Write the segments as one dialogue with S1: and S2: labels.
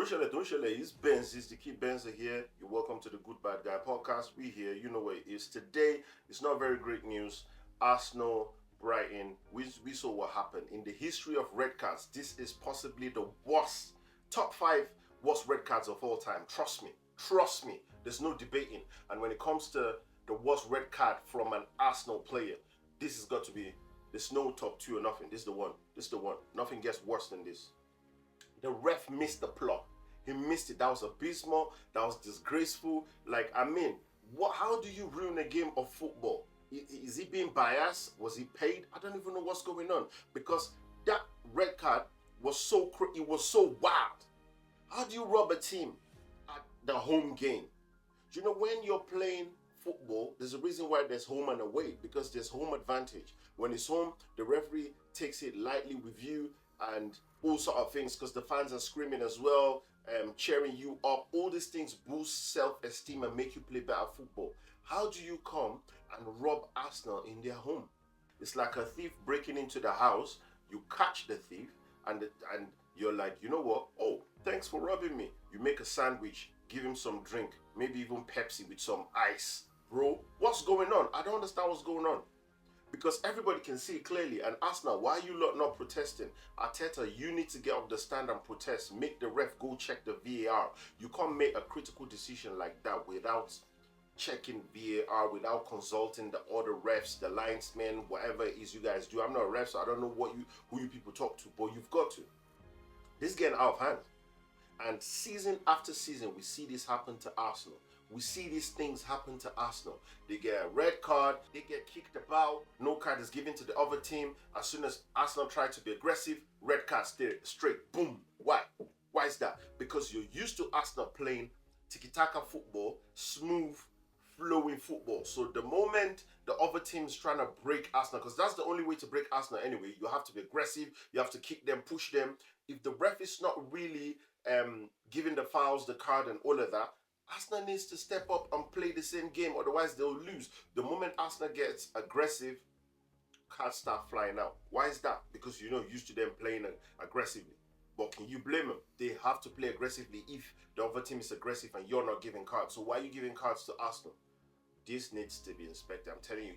S1: Don't share. It's Benz. It's the key Benz here. You're welcome to the Good Bad Guy podcast. We here. You know what it is. Today, it's not very great news. Arsenal, Brighton. We saw what happened. In the history of red cards, this is possibly the worst. Top 5 worst red cards of all time. Trust me. Trust me. There's no debating. And when it comes to the worst red card from an Arsenal player, this has got to be, there's no top 2 or nothing. This is the one. This is the one. Nothing gets worse than this. The ref missed the plot. He missed it. That was abysmal. That was disgraceful. Like, I mean, how do you ruin a game of football? Is he being biased? Was he paid? I don't even know what's going on. Because that red card was so wild. How do you rob a team at the home game? Do you know when you're playing football, there's a reason why there's home and away, because there's home advantage. When it's home, the referee takes it lightly with you and all sort of things, because the fans are screaming as well, cheering you up. All these things boost self-esteem and make you play better football. How do you come and rob Arsenal in their home? It's like a thief breaking into the house. You catch the thief and you're like, you know what? Oh, thanks for robbing me. You make a sandwich, give him some drink, maybe even Pepsi with some ice. Bro, what's going on? I don't understand what's going on. Because everybody can see it clearly. And Arsenal, why are you lot not protesting? Arteta, you need to get off the stand and protest. Make the ref go check the VAR. You can't make a critical decision like that without checking VAR, without consulting the other refs, the linesmen, whatever it is you guys do. I'm not a ref, so I don't know who you people talk to, but you've got to. This is getting out of hand. And season after season, we see this happen to Arsenal. We see these things happen to Arsenal. They get a red card, they get kicked about, no card is given to the other team. As soon as Arsenal try to be aggressive, red card straight, boom. Why? Why is that? Because you're used to Arsenal playing tiki-taka football, smooth, flowing football. So the moment the other team is trying to break Arsenal, because that's the only way to break Arsenal anyway, you have to be aggressive, you have to kick them, push them. If the ref is not really giving the fouls, the card and all of that, Arsenal needs to step up and play the same game, otherwise they'll lose. The moment Arsenal gets aggressive, cards start flying out. Why is that? Because you're not used to them playing aggressively. But can you blame them? They have to play aggressively if the other team is aggressive and you're not giving cards. So why are you giving cards to Arsenal? This needs to be inspected. I'm telling you,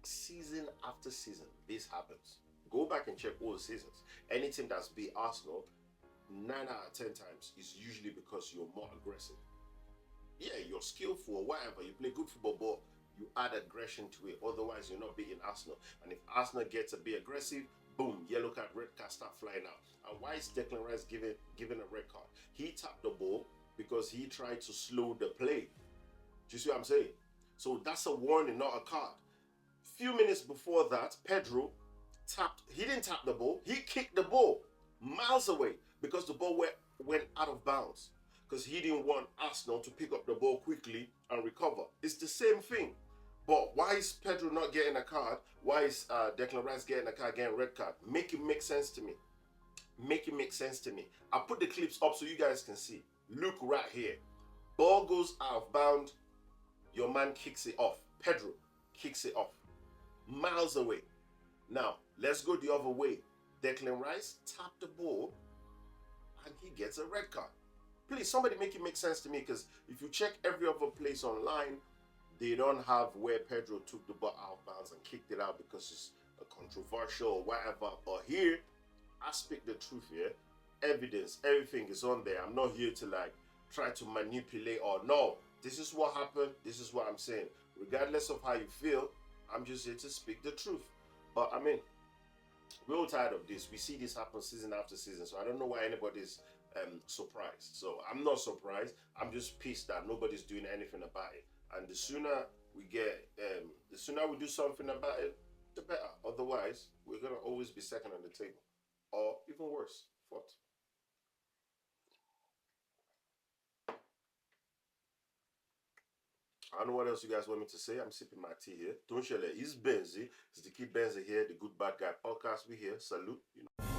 S1: season after season, this happens. Go back and check all the seasons. Any team that's beat Arsenal, 9 out of 10 times is usually because you're more aggressive. Yeah, you're skillful or whatever, you play good football, but you add aggression to it. Otherwise, you're not beating Arsenal. And if Arsenal gets a bit aggressive, boom, yellow card, red card start flying out. And why is Declan Rice given a red card? He tapped the ball because he tried to slow the play. Do you see what I'm saying? So that's a warning, not a card. Few minutes before that, Pedro he didn't tap the ball, he kicked the ball miles away because the ball went out of bounds. Because he didn't want Arsenal to pick up the ball quickly and recover. It's the same thing. But why is Pedro not getting a card? Why is Declan Rice getting a card, getting a red card? Make it make sense to me. Make it make sense to me. I'll put the clips up so you guys can see. Look right here. Ball goes out of bounds. Your man kicks it off. Pedro kicks it off. Miles away. Now, let's go the other way. Declan Rice tapped the ball and he gets a red card. Please, somebody make it make sense to me, because if you check every other place online, they don't have where Pedro took the ball out of bounds and kicked it out because it's a controversial or whatever. But here, I speak the truth here. Evidence, everything is on there. I'm not here to try to manipulate or no. This is what happened. This is what I'm saying. Regardless of how you feel, I'm just here to speak the truth. But I mean, we're all tired of this. We see this happen season after season. So I don't know why anybody's surprised. So I'm not surprised. I'm just pissed that nobody's doing anything about it. And the sooner we do something about it, the better. Otherwise, we're gonna always be second on the table, or even worse, fourth. I don't know what else you guys want me to say. I'm sipping my tea here. Don't share that. It's Benzi. It's the kid Benzi here, the Good Bad Guy podcast. We here. Salute. You know.